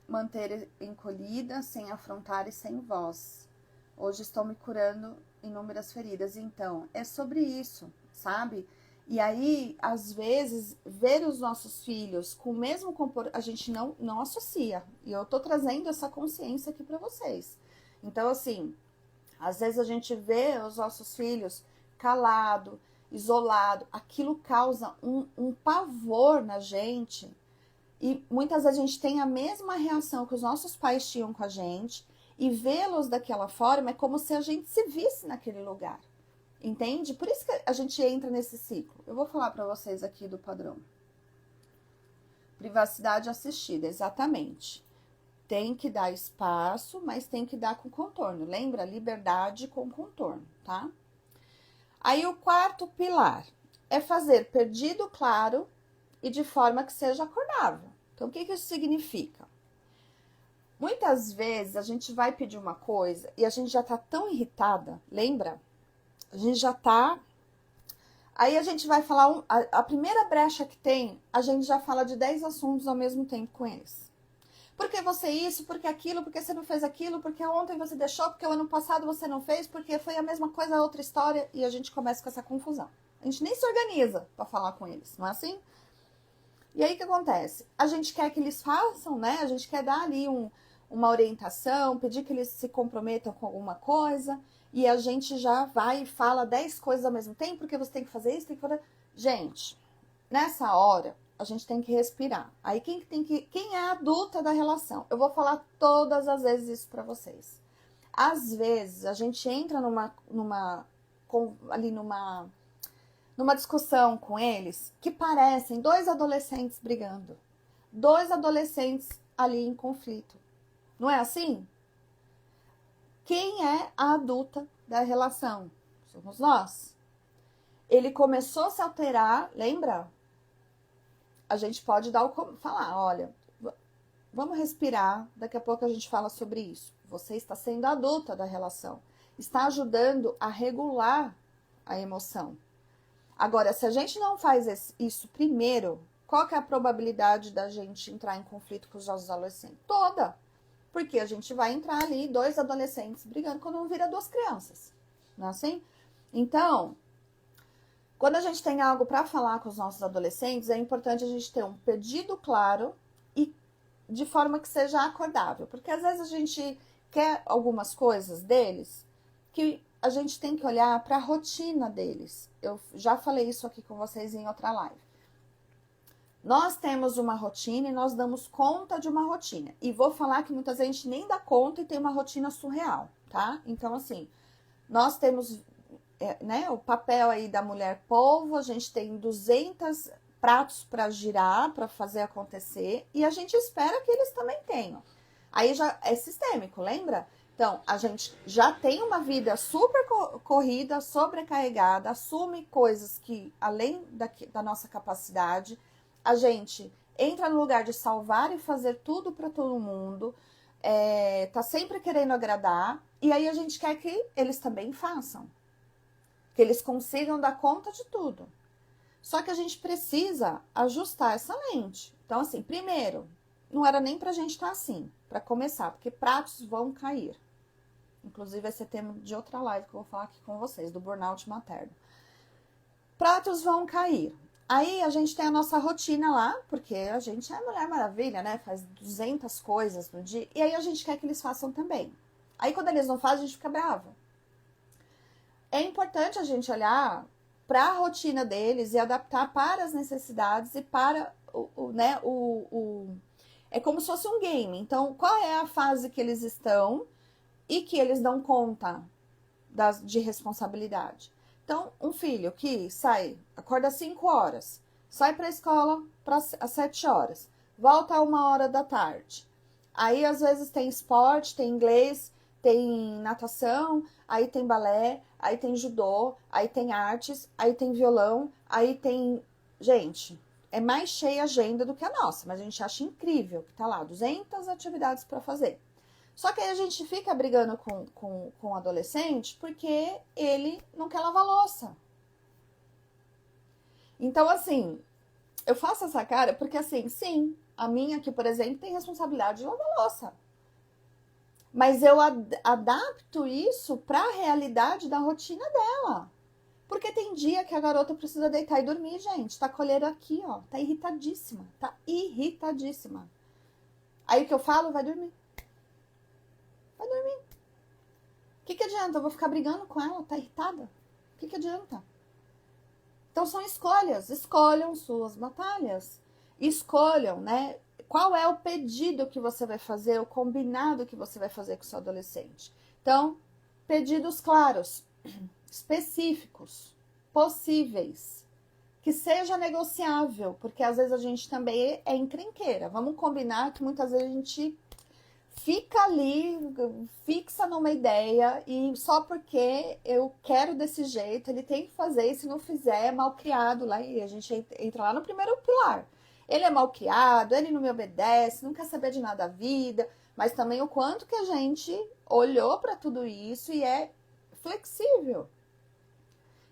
manter encolhida, sem afrontar e sem voz. Hoje estou me curando inúmeras feridas. Então, é sobre isso, sabe? E aí, às vezes, ver os nossos filhos com o mesmo comportamento, a gente não associa. E eu tô trazendo essa consciência aqui para vocês. Então, assim, às vezes a gente vê os nossos filhos calado, isolado, aquilo causa um pavor na gente. E muitas vezes a gente tem a mesma reação que os nossos pais tinham com a gente, e vê-los daquela forma é como se a gente se visse naquele lugar. Entende? Por isso que a gente entra nesse ciclo. Eu vou falar para vocês aqui do padrão. Privacidade assistida, exatamente. Tem que dar espaço, mas tem que dar com contorno. Lembra? Liberdade com contorno, tá? Aí o quarto pilar é fazer pedido claro e de forma que seja acordável. Então, o que isso significa? Muitas vezes a gente vai pedir uma coisa e a gente já tá tão irritada, lembra? A gente já tá... Aí a gente vai falar, a primeira brecha que tem, a gente já fala de 10 assuntos ao mesmo tempo com eles. Por que você isso, por que aquilo, por que você não fez aquilo, porque ontem você deixou, porque o ano passado você não fez, porque foi a mesma coisa, outra história, e a gente começa com essa confusão. A gente nem se organiza para falar com eles, não é assim? E aí o que acontece? A gente quer que eles façam, né? A gente quer dar ali uma orientação, pedir que eles se comprometam com alguma coisa, e a gente já vai e fala 10 coisas ao mesmo tempo, porque você tem que fazer isso, tem que fazer... Gente, nessa hora, a gente tem que respirar. Aí quem é a adulta da relação? Eu vou falar todas as vezes isso pra vocês. Às vezes, a gente entra numa discussão com eles que parecem 2 adolescentes brigando. 2 adolescentes ali em conflito. Não é assim? Quem é a adulta da relação? Somos nós. Ele começou a se alterar, lembra? A gente pode falar, olha, vamos respirar, daqui a pouco a gente fala sobre isso. Você está sendo a adulta da relação. Está ajudando a regular a emoção. Agora, se a gente não faz isso primeiro, qual que é a probabilidade da gente entrar em conflito com os nossos adolescentes? Toda! Porque a gente vai entrar ali, 2 adolescentes brigando quando vira 2 crianças. Não é assim? Então, quando a gente tem algo para falar com os nossos adolescentes, é importante a gente ter um pedido claro e de forma que seja acordável. Porque às vezes a gente quer algumas coisas deles que a gente tem que olhar para a rotina deles. Eu já falei isso aqui com vocês em outra live. Nós temos uma rotina e nós damos conta de uma rotina. E vou falar que muita gente nem dá conta e tem uma rotina surreal, tá? Então, assim, nós temos o papel aí da mulher polvo, a gente tem 200 pratos para girar, para fazer acontecer, e a gente espera que eles também tenham. Aí já é sistêmico, lembra? Então, a gente já tem uma vida super corrida, sobrecarregada, assume coisas que, além da nossa capacidade, a gente entra no lugar de salvar e fazer tudo para todo mundo, tá sempre querendo agradar, e aí a gente quer que eles também façam, que eles consigam dar conta de tudo. Só que a gente precisa ajustar essa lente. Então, assim, primeiro, não era nem pra gente estar assim, para começar, porque pratos vão cair. Inclusive, vai ser tema de outra live que eu vou falar aqui com vocês, do burnout materno. Pratos vão cair. Aí a gente tem a nossa rotina lá, porque a gente é Mulher Maravilha, né? Faz 200 coisas no dia. E aí a gente quer que eles façam também. Aí quando eles não fazem, a gente fica brava. É importante a gente olhar para a rotina deles e adaptar para as necessidades e para né, é como se fosse um game. Então, qual é a fase que eles estão e que eles dão conta de responsabilidade? Então, um filho que sai, acorda às 5 horas, sai para a escola às 7 horas, volta a 1 hora da tarde. Aí, às vezes, tem esporte, tem inglês, tem natação, aí tem balé, aí tem judô, aí tem artes, aí tem violão, aí tem... Gente, é mais cheia a agenda do que a nossa, mas a gente acha incrível que tá lá 200 atividades para fazer. Só que aí a gente fica brigando com o adolescente porque ele não quer lavar louça. Então, assim, eu faço essa cara porque, assim, sim, a minha aqui, por exemplo, tem responsabilidade de lavar louça. Mas eu adapto isso para a realidade da rotina dela. Porque tem dia que a garota precisa deitar e dormir, gente. Tá colhendo aqui, ó. Tá irritadíssima. Tá irritadíssima. Aí o que eu falo? Vai dormir. Vai dormir. O que adianta? Eu vou ficar brigando com ela? Tá irritada? O que adianta? Então são escolhas. Escolham suas batalhas. Escolham, né? Qual é o pedido que você vai fazer, o combinado que você vai fazer com o seu adolescente. Então, pedidos claros, específicos, possíveis, que seja negociável, porque às vezes a gente também é encrenqueira. Vamos combinar que muitas vezes a gente fica ali, fixa numa ideia e só porque eu quero desse jeito, ele tem que fazer, e se não fizer, é mal criado lá, e a gente entra lá no primeiro pilar. Ele é mal criado, ele não me obedece, não quer saber de nada da vida, mas também o quanto que a gente olhou para tudo isso e é flexível.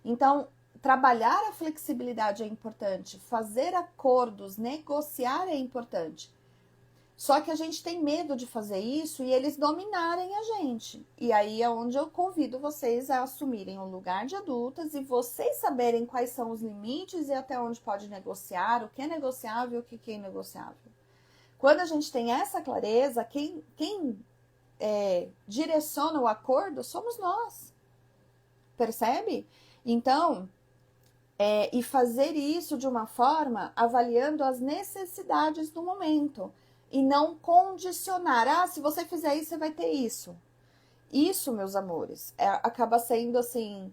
Então, trabalhar a flexibilidade é importante, fazer acordos, negociar é importante. Só que a gente tem medo de fazer isso e eles dominarem a gente. E aí é onde eu convido vocês a assumirem o lugar de adultas e vocês saberem quais são os limites e até onde pode negociar, o que é negociável e o que é inegociável. Quando a gente tem essa clareza, quem direciona o acordo somos nós. Percebe? Então, e fazer isso de uma forma avaliando as necessidades do momento. E não condicionar. Ah, se você fizer isso, você vai ter isso. Isso, meus amores, acaba sendo assim,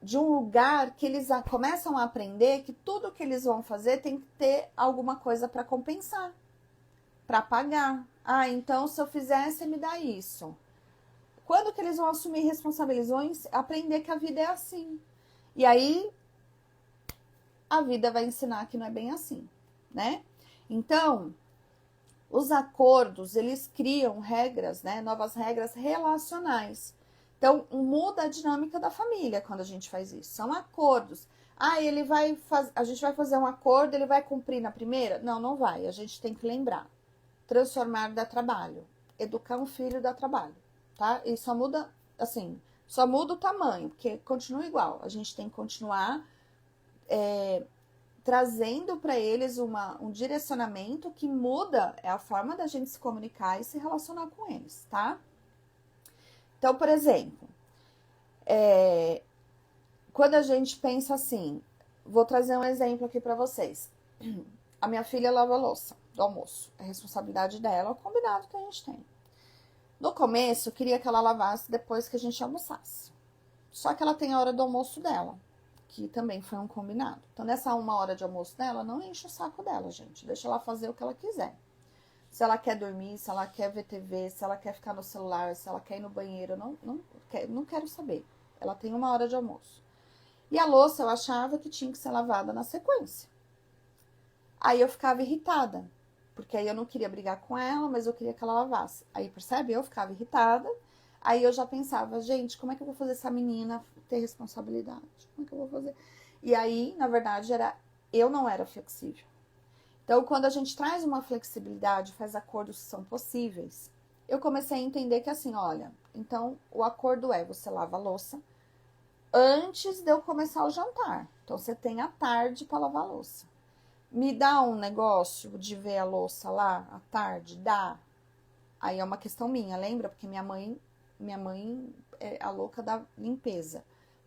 de um lugar que eles começam a aprender que tudo que eles vão fazer tem que ter alguma coisa para compensar, para pagar. Ah, então se eu fizer, você me dá isso. Quando que eles vão assumir responsabilidades? Aprender que a vida é assim. E aí, a vida vai ensinar que não é bem assim, né? Então, os acordos, eles criam regras, né? Novas regras relacionais. Então, muda a dinâmica da família quando a gente faz isso. São acordos. Ah, a gente vai fazer um acordo, ele vai cumprir na primeira? Não, não vai. A gente tem que lembrar. Transformar dá trabalho. Educar um filho dá trabalho, tá? E só muda, assim, só muda o tamanho, porque continua igual. A gente tem que continuar trazendo para eles um direcionamento que muda a forma da gente se comunicar e se relacionar com eles, tá? Então, por exemplo, quando a gente pensa assim, vou trazer um exemplo aqui para vocês. A minha filha lava a louça do almoço, é responsabilidade dela, é o combinado que a gente tem. No começo, eu queria que ela lavasse depois que a gente almoçasse. Só que ela tem a hora do almoço dela, que também foi um combinado. Então, nessa 1 hora de almoço dela, não enche o saco dela, gente. Deixa ela fazer o que ela quiser. Se ela quer dormir, se ela quer ver TV, se ela quer ficar no celular, se ela quer ir no banheiro, não quero saber. Ela tem 1 hora de almoço. E a louça eu achava que tinha que ser lavada na sequência. Aí eu ficava irritada, porque aí eu não queria brigar com ela, mas eu queria que ela lavasse. Aí, percebe? Eu ficava irritada. Aí eu já pensava, gente, como é que eu vou fazer essa menina ter responsabilidade? Como é que eu vou fazer? E aí, na verdade, eu não era flexível. Então, quando a gente traz uma flexibilidade, faz acordos que são possíveis, eu comecei a entender que assim, olha, então o acordo é você lava a louça antes de eu começar o jantar. Então, você tem a tarde para lavar a louça. Me dá um negócio de ver a louça lá à tarde? Dá. Aí é uma questão minha, lembra? Porque minha mãe é a louca da limpeza.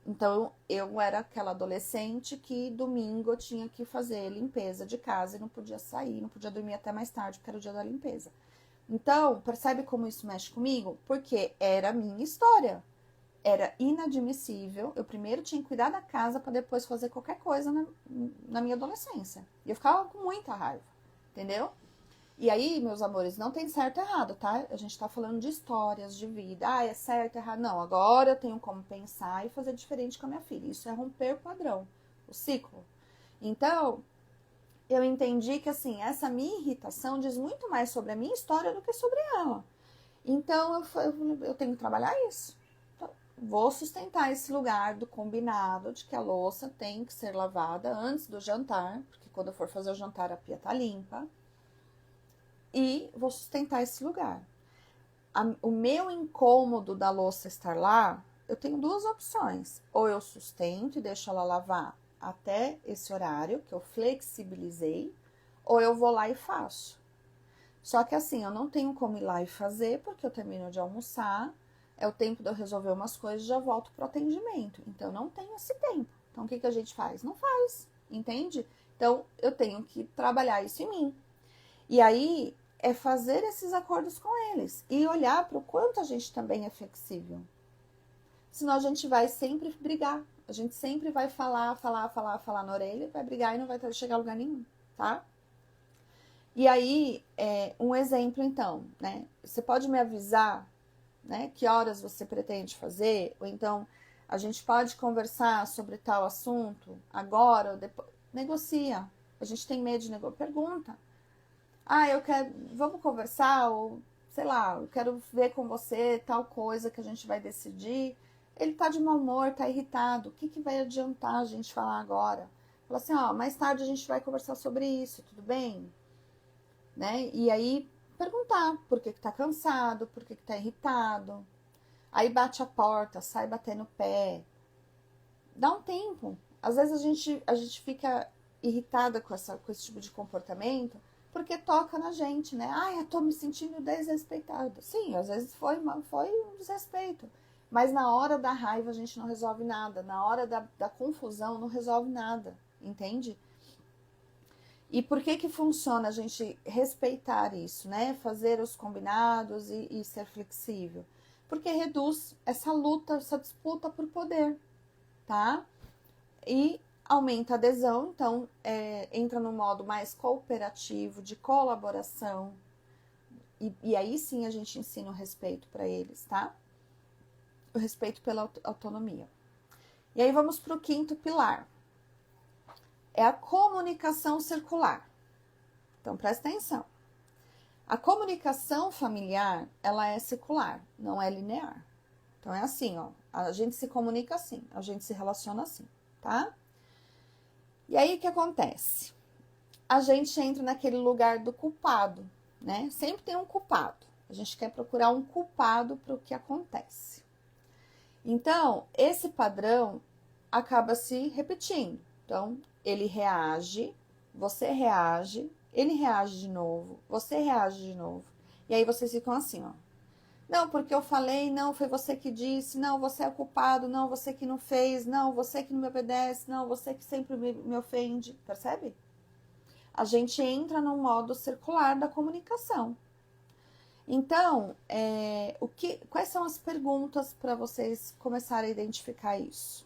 Então, eu era aquela adolescente que domingo eu tinha que fazer limpeza de casa e não podia sair, não podia dormir até mais tarde, porque era o dia da limpeza. Então, percebe como isso mexe comigo? Porque era a minha história. Era inadmissível. Eu primeiro tinha que cuidar da casa para depois fazer qualquer coisa na minha adolescência. E eu ficava com muita raiva, entendeu? E aí, meus amores, não tem certo e errado, tá? A gente tá falando de histórias, de vida. Ah, é certo, é errado. Não, agora eu tenho como pensar e fazer diferente com a minha filha. Isso é romper o padrão, o ciclo. Então, eu entendi que, assim, essa minha irritação diz muito mais sobre a minha história do que sobre ela. Então, eu tenho que trabalhar isso. Então, vou sustentar esse lugar do combinado de que a louça tem que ser lavada antes do jantar, porque quando eu for fazer o jantar, a pia tá limpa. E vou sustentar esse lugar. O meu incômodo da louça estar lá, eu tenho duas opções. Ou eu sustento e deixo ela lavar até esse horário, que eu flexibilizei, ou eu vou lá e faço. Só que assim, eu não tenho como ir lá e fazer, porque eu termino de almoçar, é o tempo de eu resolver umas coisas e já volto pro atendimento. Então, eu não tenho esse tempo. Então, o que a gente faz? Não faz, entende? Então, eu tenho que trabalhar isso em mim. E aí, é fazer esses acordos com eles e olhar para o quanto a gente também é flexível. Senão a gente vai sempre brigar. A gente sempre vai falar na orelha, vai brigar e não vai chegar a lugar nenhum, tá? E aí, um exemplo então, né? Você pode me avisar, né? Que horas você pretende fazer? Ou então, a gente pode conversar sobre tal assunto agora ou depois? Negocia. A gente tem medo de negociar. Pergunta. Ah, eu quero, vamos conversar, ou sei lá, eu quero ver com você tal coisa que a gente vai decidir. Ele tá de mau humor, tá irritado. O que que vai adiantar a gente falar agora? Fala assim, ó, mais tarde a gente vai conversar sobre isso, tudo bem? Né? E aí perguntar por que que tá cansado, por que que tá irritado. Aí bate a porta, sai batendo o pé. Dá um tempo. Às vezes a gente fica irritada com esse tipo de comportamento, porque toca na gente, né? Ai, eu tô me sentindo desrespeitada. Sim, às vezes foi um desrespeito. Mas na hora da raiva a gente não resolve nada. Na hora da confusão não resolve nada. Entende? E por que que funciona a gente respeitar isso, né? Fazer os combinados e ser flexível? Porque reduz essa luta, essa disputa por poder, tá? E aumenta a adesão, então entra no modo mais cooperativo, de colaboração, e aí sim a gente ensina o respeito para eles, tá? O respeito pela autonomia. E aí vamos para o quinto pilar, é a comunicação circular. Então presta atenção. A comunicação familiar, ela é circular, não é linear. Então é assim, ó, a gente se comunica assim, a gente se relaciona assim, tá? E aí o que acontece? A gente entra naquele lugar do culpado, né? Sempre tem um culpado. A gente quer procurar um culpado para o que acontece. Então, esse padrão acaba se repetindo. Então, ele reage, você reage, ele reage de novo, você reage de novo. E aí vocês ficam assim, ó. Não, porque eu falei, não, foi você que disse, não, você é o culpado, não, você que não fez, não, você que não me obedece, não, você que sempre me ofende, percebe? A gente entra no modo circular da comunicação. Então, quais são as perguntas para vocês começarem a identificar isso?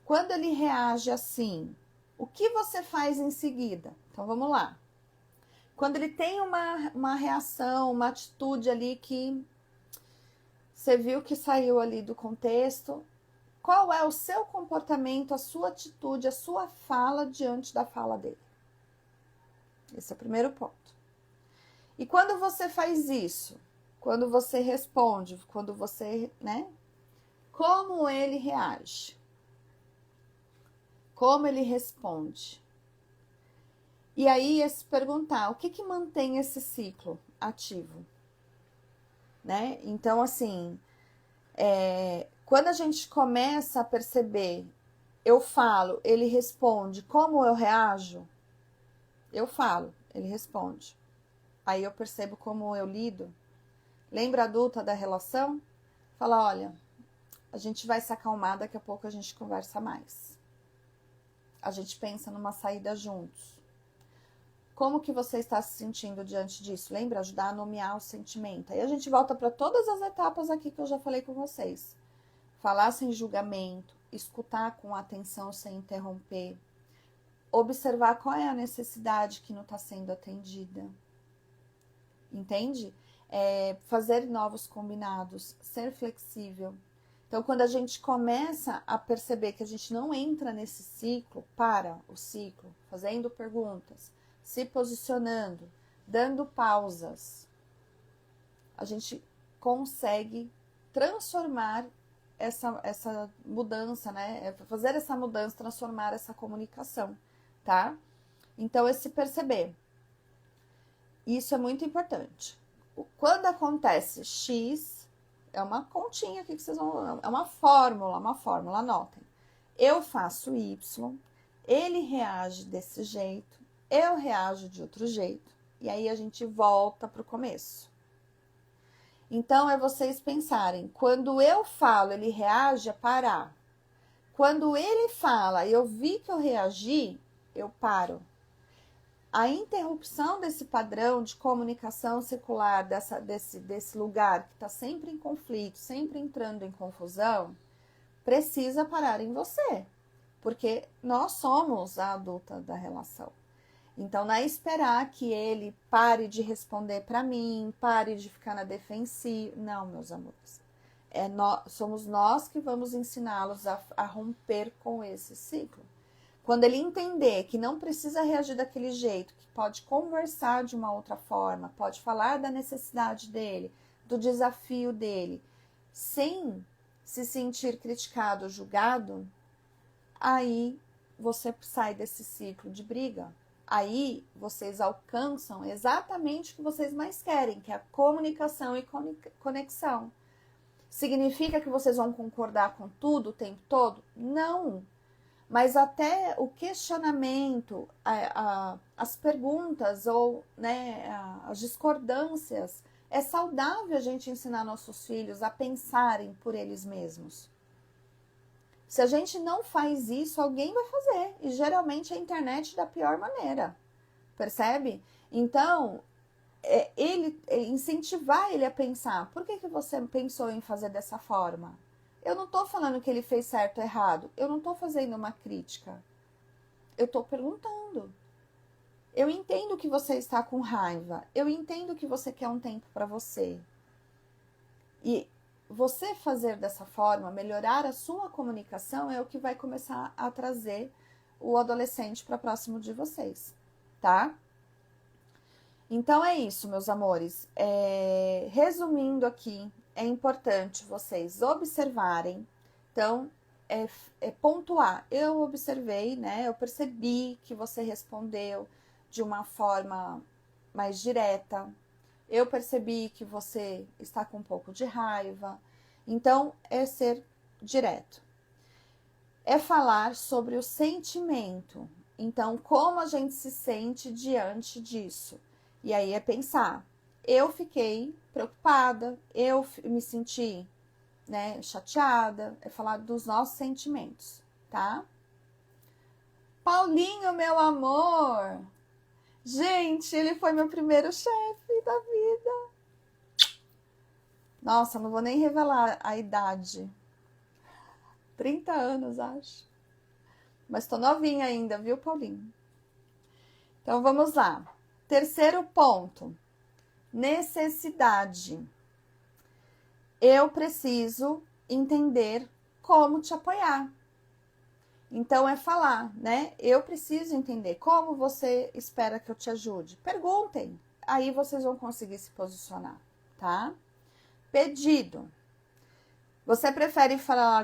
Quando ele reage assim, o que você faz em seguida? Então, vamos lá. Quando ele tem uma reação, uma atitude ali que você viu que saiu ali do contexto, qual é o seu comportamento, a sua atitude, a sua fala diante da fala dele? Esse é o primeiro ponto. E quando você faz isso, quando você responde, quando você, né? Como ele reage? Como ele responde? E aí é se perguntar, o que que mantém esse ciclo ativo? Né? Então, assim, quando a gente começa a perceber, eu falo, ele responde, como eu reajo? Eu falo, ele responde. Aí eu percebo como eu lido. Lembra a adulta da relação? Fala, olha, A gente vai se acalmar, daqui a pouco a gente conversa mais. A gente pensa numa saída juntos. Como que você está se sentindo diante disso? Lembra? Ajudar a nomear o sentimento. Aí a gente volta para todas as etapas aqui que eu já falei com vocês. Falar sem julgamento, escutar com atenção sem interromper, observar qual é a necessidade que não está sendo atendida. Entende? Fazer novos combinados, ser flexível. Então, quando a gente começa a perceber que a gente não entra nesse ciclo, para o ciclo, fazendo perguntas, se posicionando, dando pausas, a gente consegue transformar essa mudança, né? Fazer essa mudança, transformar essa comunicação, tá? Então, esse perceber. Isso é muito importante. Quando acontece X, é uma continha aqui que vocês vão... É uma fórmula, anotem. Eu faço Y, ele reage desse jeito, eu reajo de outro jeito, e aí a gente volta para o começo. Então, é vocês pensarem, quando eu falo, ele reage, é parar. Quando ele fala, eu vi que eu reagi, eu paro. A interrupção desse padrão de comunicação circular, desse lugar que está sempre em conflito, sempre entrando em confusão, precisa parar em você, porque nós somos a adulta da relação. Então, não é esperar que ele pare de responder para mim, pare de ficar na defensiva. Não, meus amores. Somos nós que vamos ensiná-los a romper com esse ciclo. Quando ele entender que não precisa reagir daquele jeito, que pode conversar de uma outra forma, pode falar da necessidade dele, do desafio dele, sem se sentir criticado ou julgado, aí você sai desse ciclo de briga. Aí vocês alcançam exatamente o que vocês mais querem, que é a comunicação e conexão. Significa que vocês vão concordar com tudo o tempo todo? Não. Mas até o questionamento, as perguntas ou, né, as discordâncias, é saudável a gente ensinar nossos filhos a pensarem por eles mesmos. Se a gente não faz isso, alguém vai fazer. E geralmente a internet da pior maneira. Percebe? Então, incentivar ele a pensar. Por que você pensou em fazer dessa forma? Eu não estou falando que ele fez certo ou errado. Eu não estou fazendo uma crítica. Eu estou perguntando. Eu entendo que você está com raiva. Eu entendo que você quer um tempo para você. E você fazer dessa forma, melhorar a sua comunicação, é o que vai começar a trazer o adolescente para próximo de vocês, tá? Então é isso, meus amores. Resumindo aqui, é importante vocês observarem. Então, pontuar. Eu observei, né? Eu percebi que você respondeu de uma forma mais direta. Eu percebi que você está com um pouco de raiva. Então, é ser direto. É falar sobre o sentimento. Então, como a gente se sente diante disso? E aí é pensar, eu fiquei preocupada, eu me senti, né, chateada, é falar dos nossos sentimentos, tá? Paulinho, meu amor! Gente, ele foi meu primeiro chefe da vida. Nossa, não vou nem revelar a idade. 30 anos, acho. Mas tô novinha ainda, viu, Paulinho? Então, vamos lá. Terceiro ponto, necessidade. Eu preciso entender como te apoiar. Então, é falar, né? Eu preciso entender como você espera que eu te ajude. Perguntem, aí vocês vão conseguir se posicionar, tá? Pedido. Você prefere falar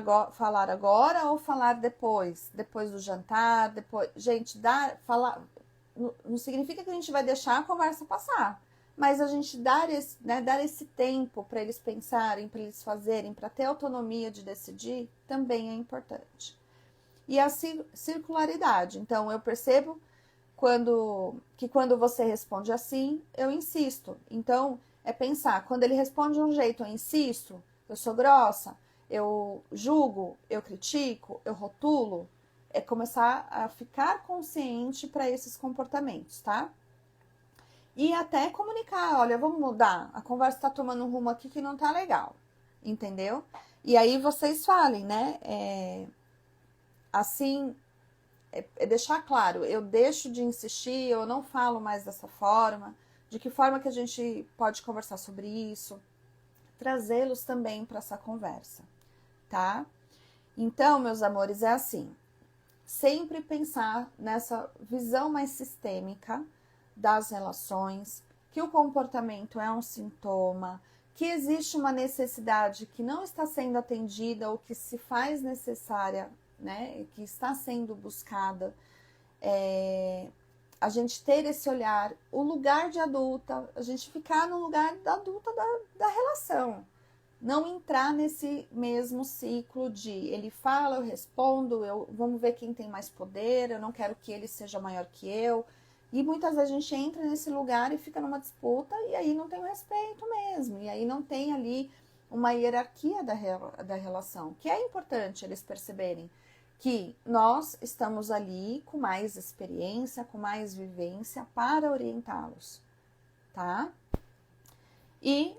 agora ou falar depois? Depois do jantar, depois... Gente, falar... Não significa que a gente vai deixar a conversa passar, mas a gente dar esse tempo para eles pensarem, para eles fazerem, para ter autonomia de decidir, também é importante. E a circularidade. Então, eu percebo que quando você responde assim, eu insisto. Então, é pensar, quando ele responde de um jeito, eu insisto, eu sou grossa, eu julgo, eu critico, eu rotulo, é começar a ficar consciente para esses comportamentos, tá? E até comunicar, olha, vamos mudar, a conversa tá tomando um rumo aqui que não tá legal, entendeu? E aí vocês falem, né? Assim, deixar claro, eu deixo de insistir, eu não falo mais dessa forma, de que forma que a gente pode conversar sobre isso, trazê-los também para essa conversa, tá? Então, meus amores, é assim, sempre pensar nessa visão mais sistêmica das relações, que o comportamento é um sintoma, que existe uma necessidade que não está sendo atendida ou que se faz necessária, né, que está sendo buscada, a gente ter esse olhar, o lugar de adulta, a gente ficar no lugar da adulta da relação. Não entrar nesse mesmo ciclo de ele fala, eu respondo, vamos ver quem tem mais poder, eu não quero que ele seja maior que eu. E muitas vezes a gente entra nesse lugar e fica numa disputa e aí não tem o respeito mesmo. E aí não tem ali uma hierarquia da relação, que é importante eles perceberem que nós estamos ali com mais experiência, com mais vivência para orientá-los, tá? E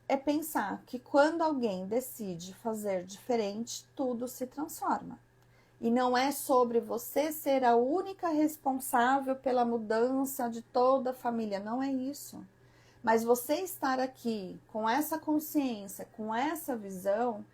é pensar que quando alguém decide fazer diferente, tudo se transforma. E não é sobre você ser a única responsável pela mudança de toda a família, não é isso. Mas você estar aqui com essa consciência, com essa visão,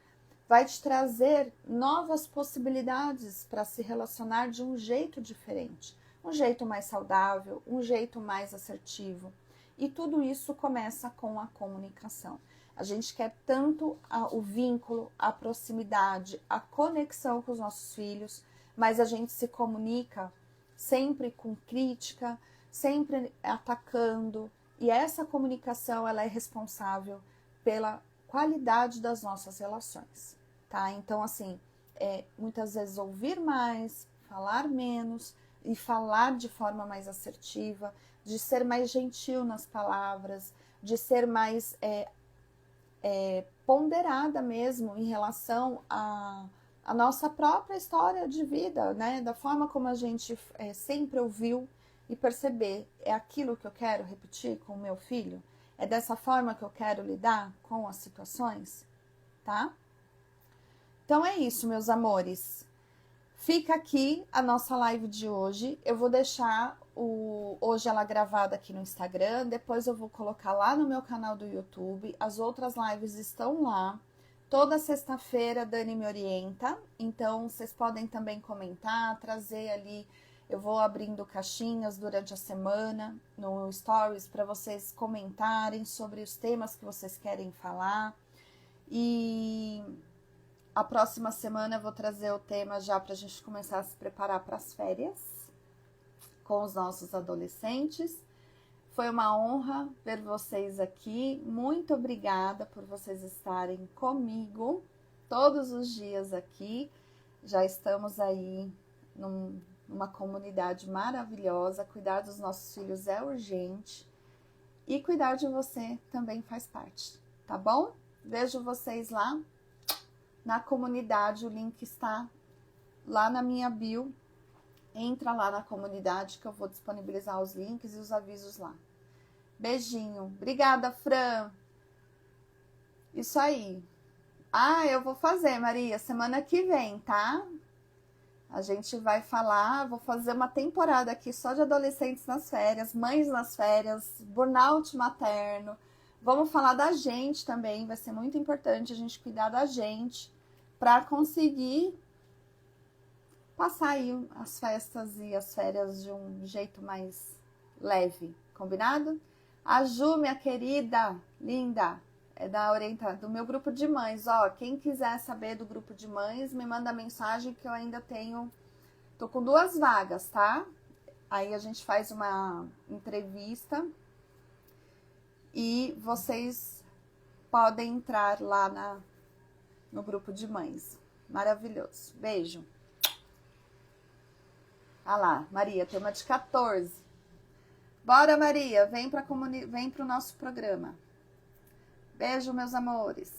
vai te trazer novas possibilidades para se relacionar de um jeito diferente, um jeito mais saudável, um jeito mais assertivo. E tudo isso começa com a comunicação. A gente quer tanto o vínculo, a proximidade, a conexão com os nossos filhos, mas a gente se comunica sempre com crítica, sempre atacando. E essa comunicação, ela é responsável pela qualidade das nossas relações, tá? Então, assim, muitas vezes ouvir mais, falar menos e falar de forma mais assertiva, de ser mais gentil nas palavras, de ser mais ponderada mesmo em relação à nossa própria história de vida, né? Da forma como a gente sempre ouviu e perceber, é aquilo que eu quero repetir com o meu filho? É dessa forma que eu quero lidar com as situações, tá? Então é isso, meus amores. Fica aqui a nossa live de hoje. Eu vou deixar hoje ela gravada aqui no Instagram. Depois eu vou colocar lá no meu canal do YouTube. As outras lives estão lá. Toda sexta-feira a Dani me orienta. Então vocês podem também comentar, trazer ali. Eu vou abrindo caixinhas durante a semana no Stories para vocês comentarem sobre os temas que vocês querem falar. E a próxima semana eu vou trazer o tema já para a gente começar a se preparar para as férias com os nossos adolescentes. Foi uma honra ver vocês aqui. Muito obrigada por vocês estarem comigo todos os dias aqui. Já estamos aí numa comunidade maravilhosa. Cuidar dos nossos filhos é urgente. E cuidar de você também faz parte, tá bom? Vejo vocês lá na comunidade, o link está lá na minha bio. Entra lá na comunidade que eu vou disponibilizar os links e os avisos lá. Beijinho. Obrigada, Fran. Isso aí. Eu vou fazer, Maria, semana que vem, tá? A gente vai falar, vou fazer uma temporada aqui só de adolescentes nas férias, mães nas férias, burnout materno. Vamos falar da gente também, vai ser muito importante a gente cuidar da gente para conseguir passar aí as festas e as férias de um jeito mais leve, combinado? A Ju, minha querida, linda, é do meu grupo de mães. Ó, quem quiser saber do grupo de mães, me manda mensagem que eu ainda tô com 2 vagas, tá? Aí a gente faz uma entrevista e vocês podem entrar lá no grupo de mães. Maravilhoso. Beijo. Ah lá, Maria, tem uma de 14. Bora, Maria, vem para o nosso programa. Beijo, meus amores.